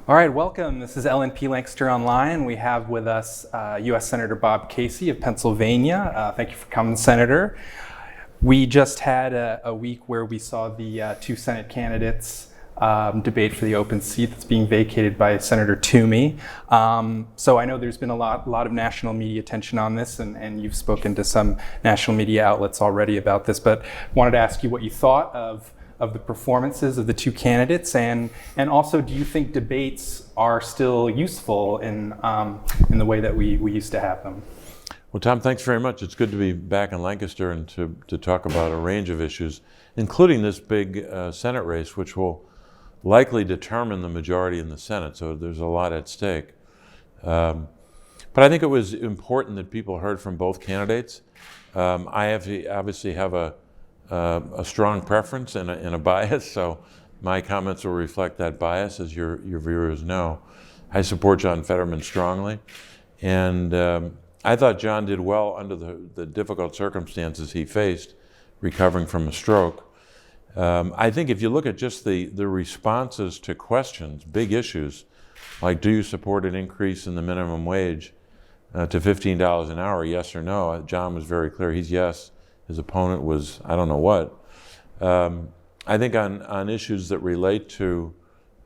All right, welcome. This is LNP Lancaster Online. We have with us U.S. Senator Bob Casey of Pennsylvania. Thank you for coming, Senator. We just had a week where we saw the two Senate candidates debate for the open seat that's being vacated by Senator Toomey. So I know there's been a lot of national media attention on this, and you've spoken to some national media outlets already about this, but wanted to ask you what you thought of the performances of the two candidates, and also, do you think debates are still useful in the way that we used to have them? Well, Tom, thanks very much. It's good to be back in Lancaster and to talk about a range of issues, including this big Senate race, which will likely determine the majority in the Senate. So there's a lot at stake. But I think it was important that people heard from both candidates. I obviously have a strong preference and a bias, so my comments will reflect that bias, as your viewers know. I support John Fetterman strongly, and I thought John did well under the difficult circumstances he faced, recovering from a stroke. I think if you look at just the responses to questions, big issues, like do you support an increase in the minimum wage to $15 an hour, yes or no, John was very clear, he's yes. His opponent was, I don't know what. I think on issues that relate to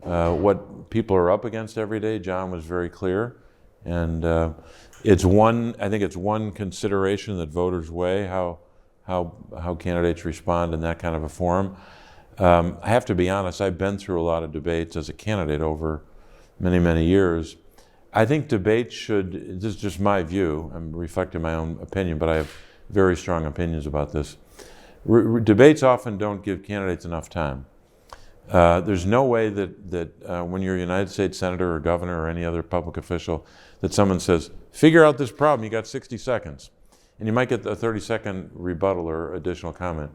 what people are up against every day, John was very clear. And I think it's one consideration that voters weigh, how candidates respond in that kind of a forum. I have to be honest, I've been through a lot of debates as a candidate over many, many years. I think debates should, this is just my view, I'm reflecting my own opinion, but I have very strong opinions about this. Debates often don't give candidates enough time. There's no way that when you're a United States Senator or Governor or any other public official, that someone says, figure out this problem, you got 60 seconds. And you might get a 30-second rebuttal or additional comment.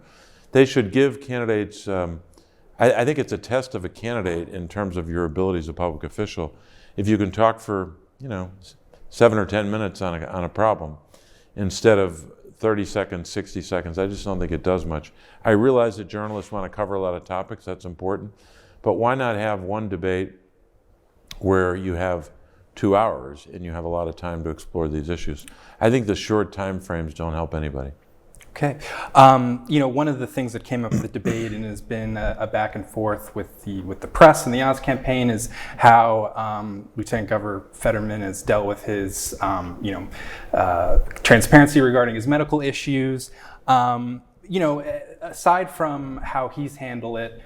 They should give candidates, I think it's a test of a candidate in terms of your ability as a public official. If you can talk for 7 or 10 minutes on a problem, instead of 30 seconds, 60 seconds, I just don't think it does much. I realize that journalists want to cover a lot of topics, that's important, but why not have one debate where you have 2 hours and you have a lot of time to explore these issues? I think the short time frames don't help anybody. Okay. One of the things that came up with the debate and has been a back and forth with the press and the Oz campaign is how Lieutenant Governor Fetterman has dealt with his transparency regarding his medical issues. Aside from how he's handled it,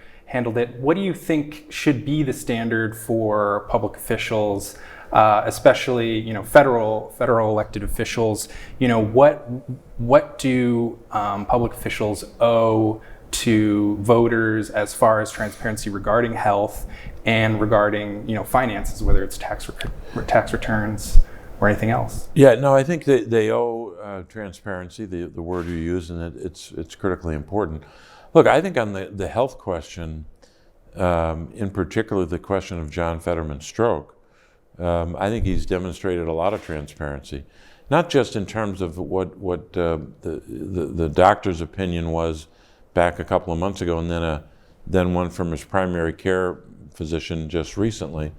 what do you think should be the standard for public officials, especially federal elected officials? What do public officials owe to voters as far as transparency regarding health and regarding finances, whether it's tax returns or anything else? Yeah, no, I think they owe transparency, the word you use, and it's critically important. Look, I think on the health question, in particular the question of John Fetterman's stroke, I think he's demonstrated a lot of transparency, not just in terms of what the doctor's opinion was back a couple of months ago, and then one from his primary care physician just recently,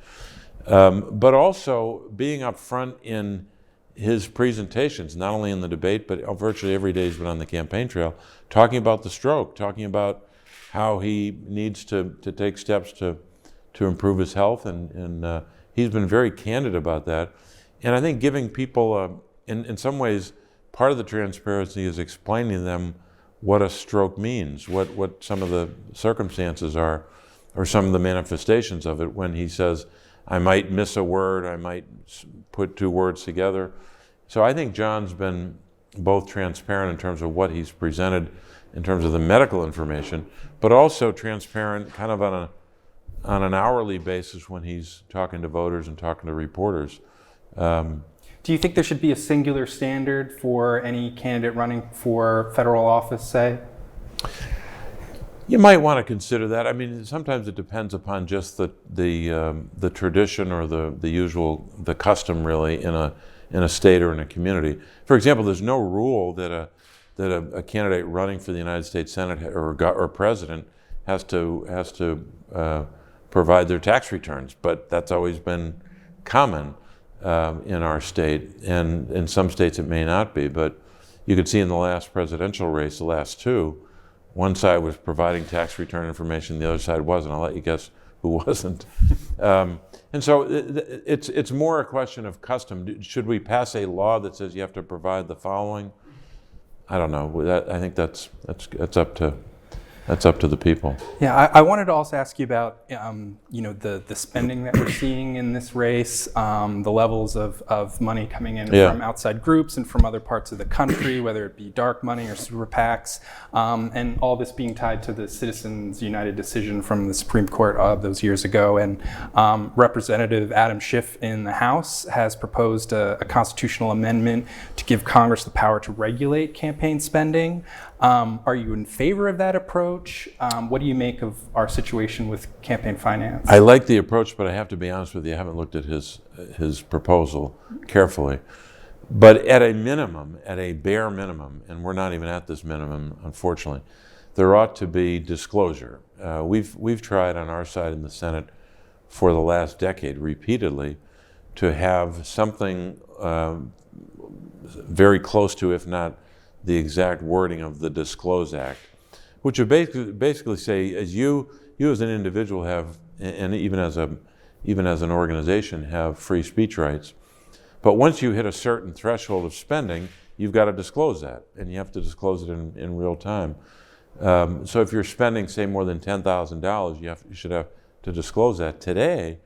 but also being up front in his presentations, not only in the debate, but virtually every day he's been on the campaign trail, talking about the stroke, talking about how he needs to take steps to improve his health, and he's been very candid about that. And I think giving people, in some ways, part of the transparency is explaining to them what a stroke means, what some of the circumstances are, or some of the manifestations of it, when he says, I might miss a word, I might put 2 words together. So I think John's been both transparent in terms of what he's presented in terms of the medical information, but also transparent kind of on an hourly basis when he's talking to voters and talking to reporters. Do you think there should be a singular standard for any candidate running for federal office, say? You might want to consider that. I mean, sometimes it depends upon just the tradition or the custom, really, in a state or in a community. For example, there's no rule that a candidate running for the United States Senate or president has to provide their tax returns, but that's always been common in our state, and in some states it may not be, but you could see in the last presidential race, the last two, one side was providing tax return information, the other side wasn't. I'll let you guess who wasn't. And so it's more a question of custom. Should we pass a law that says you have to provide the following? I don't know. I think that's up to the people. Yeah, I wanted to also ask you about the spending that we're seeing in this race, the levels of money coming in from outside groups and from other parts of the country, whether it be dark money or super PACs, and all this being tied to the Citizens United decision from the Supreme Court those years ago. And Representative Adam Schiff in the House has proposed a constitutional amendment to give Congress the power to regulate campaign spending. Are you in favor of that approach? What do you make of our situation with campaign finance? I like the approach, but I have to be honest with you, I haven't looked at his proposal carefully. But at a minimum, at a bare minimum, and we're not even at this minimum, unfortunately, there ought to be disclosure. We've tried on our side in the Senate for the last decade repeatedly to have something very close to, if not the exact wording of the Disclose Act, which would basically say, as you as an individual have, and even as an organization, have free speech rights. But once you hit a certain threshold of spending, you've got to disclose that, and you have to disclose it in real time. So if you're spending, say, more than $10,000, you should have to disclose that. Today,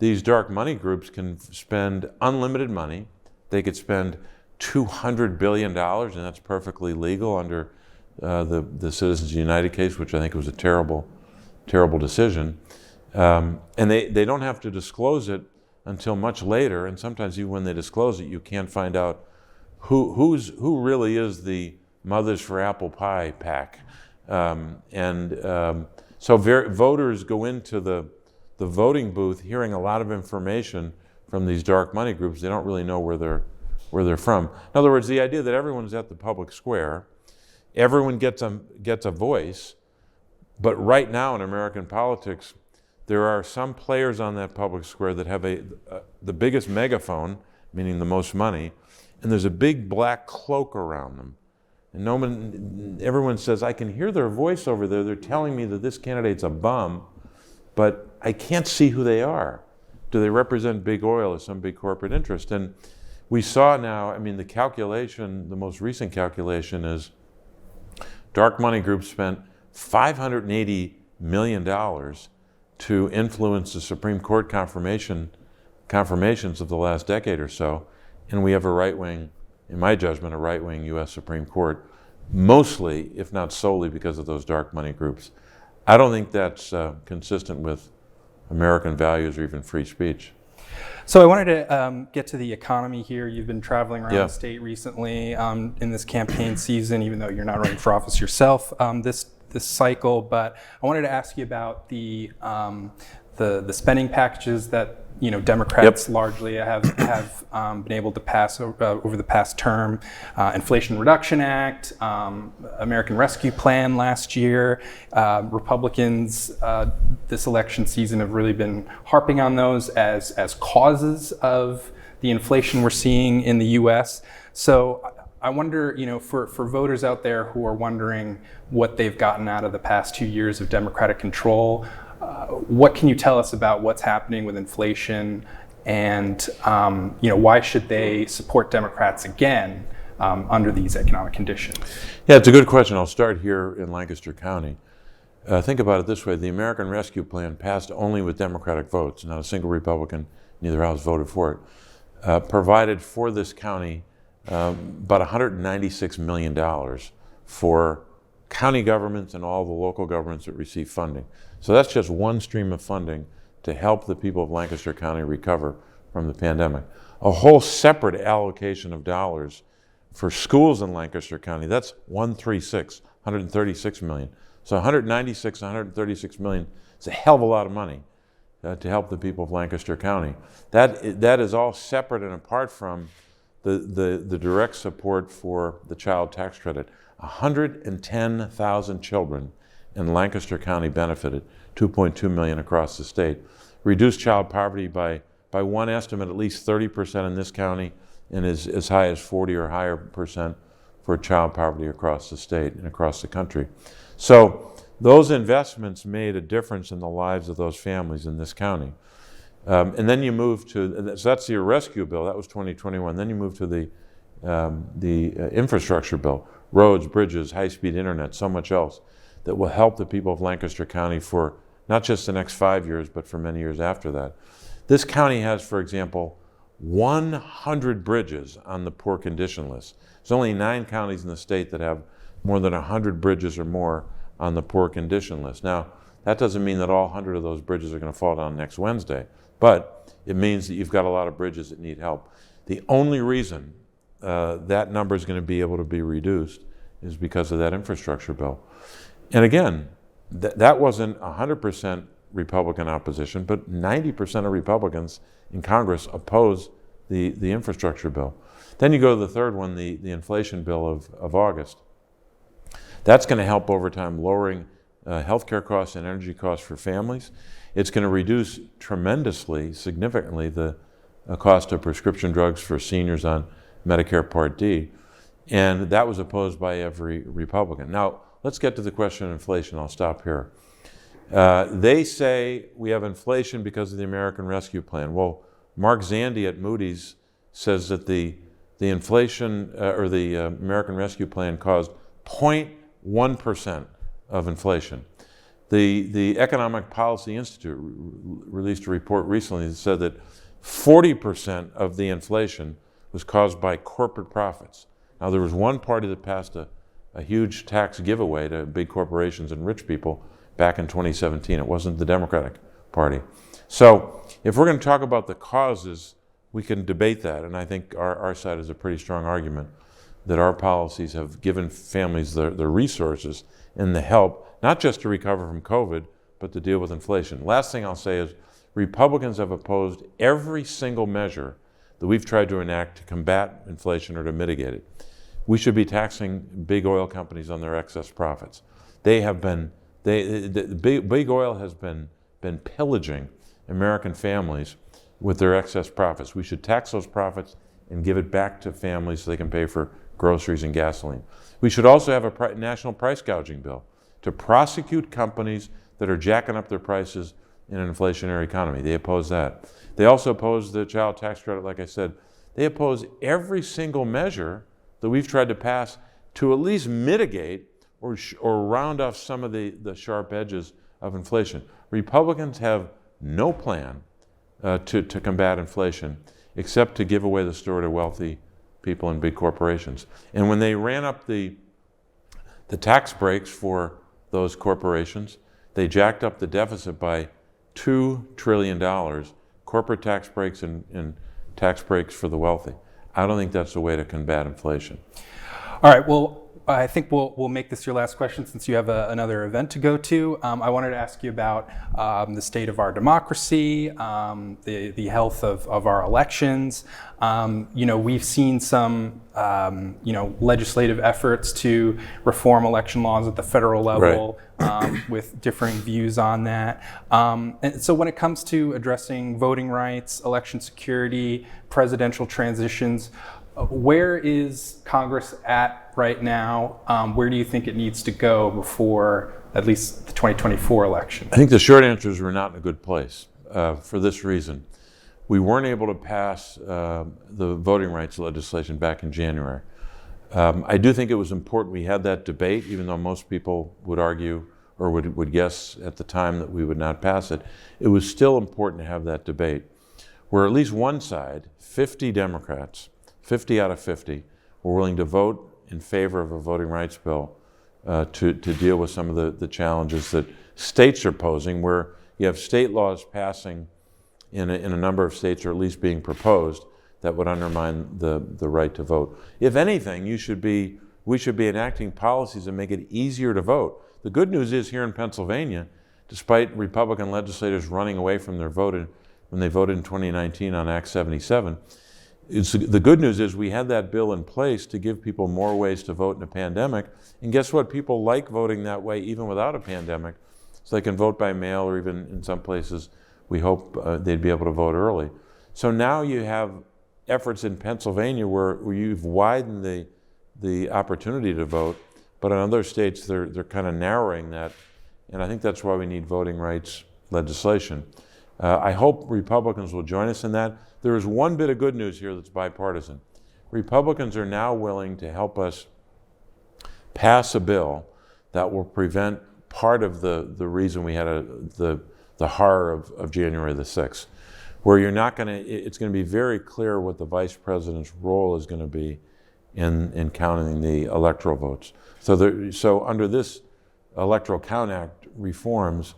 these dark money groups can spend unlimited money. They could spend $200 billion, and that's perfectly legal under the Citizens United case, which I think was a terrible decision. And they don't have to disclose it until much later, and sometimes even when they disclose it, you can't find out who really is the Mothers for Apple Pie PAC. So voters go into the voting booth hearing a lot of information from these dark money groups. They don't really know where they're from. In other words, the idea that everyone's at the public square, everyone gets a voice, but right now in American politics, there are some players on that public square that have the biggest megaphone, meaning the most money, and there's a big black cloak around them. And everyone says, I can hear their voice over there. They're telling me that this candidate's a bum, but I can't see who they are. Do they represent big oil or some big corporate interest? And we saw now, I mean, the most recent calculation is dark money groups spent $580 million to influence the Supreme Court confirmations of the last decade or so. And we have a right-wing, in my judgment, a right-wing U.S. Supreme Court, mostly, if not solely, because of those dark money groups. I don't think that's consistent with American values or even free speech. So I wanted to get to the economy here. You've been traveling around the state recently in this campaign season, even though you're not running for office yourself this cycle. But I wanted to ask you about the spending packages that Democrats largely have been able to pass over the past term. Inflation Reduction Act, American Rescue Plan last year. Republicans this election season have really been harping on those as causes of the inflation we're seeing in the U.S. So I wonder, for voters out there who are wondering what they've gotten out of the past 2 years of Democratic control, what can you tell us about what's happening with inflation, and why should they support Democrats again under these economic conditions? Yeah, it's a good question. I'll start here in Lancaster County. Think about it this way. The American Rescue Plan passed only with Democratic votes. Not a single Republican, neither house voted for it. Provided for this county about $196 million for county governments and all the local governments that receive funding. So that's just one stream of funding to help the people of Lancaster County recover from the pandemic. A whole separate allocation of dollars for schools in Lancaster County, that's 136 million. So 196, 136 million is a hell of a lot of money to help the people of Lancaster County. That is all separate and apart from the direct support for the child tax credit. 110,000 children in Lancaster County benefited 2.2 million across the state. Reduce child poverty by one estimate, at least 30% in this county, and as high as 40 or higher percent for child poverty across the state and across the country. So those investments made a difference in the lives of those families in this county. And then you move to, so that's your rescue bill, that was 2021. Then you move to the infrastructure bill, roads, bridges, high-speed internet, so much else that will help the people of Lancaster County for not just the next 5 years, but for many years after that. This county has, for example, 100 bridges on the poor condition list. There's only 9 counties in the state that have more than 100 bridges or more on the poor condition list. Now, that doesn't mean that all 100 of those bridges are going to fall down next Wednesday, but it means that you've got a lot of bridges that need help. The only reason that number is going to be able to be reduced is because of that infrastructure bill. And again, that wasn't 100% Republican opposition, but 90% of Republicans in Congress oppose the infrastructure bill. Then you go to the third one, the inflation bill of August. That's going to help over time lowering healthcare costs and energy costs for families. It's going to reduce tremendously, significantly, the cost of prescription drugs for seniors on Medicare Part D. And that was opposed by every Republican. Now, let's get to the question of inflation. I'll stop here. They say we have inflation because of the American Rescue Plan. Well, Mark Zandi at Moody's says that the inflation or the American Rescue Plan caused 0.1% of inflation. The Economic Policy Institute released a report recently that said that 40% of the inflation was caused by corporate profits. Now, there was one party that passed a huge tax giveaway to big corporations and rich people back in 2017. It wasn't the Democratic Party. So if we're going to talk about the causes, we can debate that, and I think our side has a pretty strong argument that our policies have given families the resources and the help, not just to recover from COVID, but to deal with inflation. Last thing I'll say is Republicans have opposed every single measure that we've tried to enact to combat inflation or to mitigate it. We should be taxing big oil companies on their excess profits. Big oil has been pillaging American families with their excess profits. We should tax those profits and give it back to families so they can pay for groceries and gasoline. We should also have a national price gouging bill to prosecute companies that are jacking up their prices in an inflationary economy. They oppose that. They also oppose the child tax credit, like I said. They oppose every single measure that we've tried to pass to at least mitigate or round off some of the sharp edges of inflation. Republicans have no plan to combat inflation except to give away the store to wealthy people and big corporations. And when they ran up the tax breaks for those corporations, they jacked up the deficit by $2 trillion, corporate tax breaks and tax breaks for the wealthy. I don't think that's the way to combat inflation. All right, well, I think we'll make this your last question since you have another event to go to. I wanted to ask you about the state of our democracy, the health of our elections. We've seen some legislative efforts to reform election laws at the federal level, right, with differing views on that. And so when it comes to addressing voting rights, election security, presidential transitions, where is Congress at right now? Where do you think it needs to go before at least the 2024 election? I think the short answer is we're not in a good place for this reason. We weren't able to pass the voting rights legislation back in January. I do think it was important we had that debate, even though most people would argue or would guess at the time that we would not pass it. It was still important to have that debate, where at least one side, 50 Democrats, 50 out of 50, were willing to vote in favor of a voting rights bill to deal with some of the challenges that states are posing, where you have state laws passing in a number of states, or at least being proposed, that would undermine the right to vote. If anything, we should be enacting policies that make it easier to vote. The good news is here in Pennsylvania, despite Republican legislators running away from their vote when they voted in 2019 on Act 77, the good news is we had that bill in place to give people more ways to vote in a pandemic. And guess what? People like voting that way even without a pandemic. So they can vote by mail, or even in some places, we hope they'd be able to vote early. So now you have efforts in Pennsylvania where you've widened the opportunity to vote, but in other states they're kind of narrowing that, and I think that's why we need voting rights legislation. I hope Republicans will join us in that. There is one bit of good news here that's bipartisan. Republicans are now willing to help us pass a bill that will prevent part of the reason we had the horror of January the 6th, where it's going to be very clear what the vice president's role is going to be in counting the electoral votes. So under this Electoral Count Act reforms,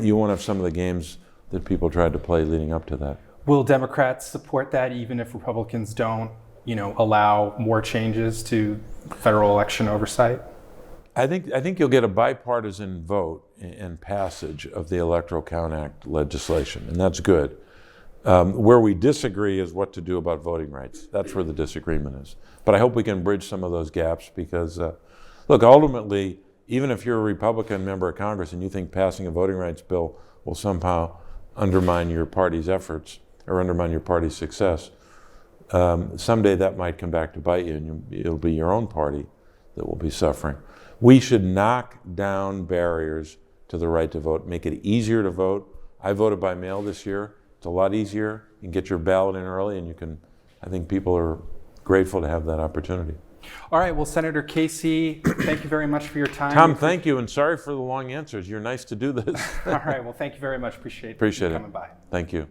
you won't have some of the games that people tried to play leading up to that. Will Democrats support that even if Republicans don't, allow more changes to federal election oversight? I think you'll get a bipartisan vote and passage of the Electoral Count Act legislation, and that's good. Where we disagree is what to do about voting rights. That's where the disagreement is. But I hope we can bridge some of those gaps because, look, ultimately, even if you're a Republican member of Congress and you think passing a voting rights bill will somehow undermine your party's efforts or undermine your party's success, someday that might come back to bite you, and it'll be your own party that will be suffering. We should knock down barriers to the right to vote, make it easier to vote. I voted by mail this year. It's a lot easier. You can get your ballot in early, and I think people are grateful to have that opportunity. All right, well, Senator Casey, thank you very much for your time. Tom, thank you, and sorry for the long answers. You're nice to do this. All right, well, thank you very much. Appreciate it coming by. Thank you.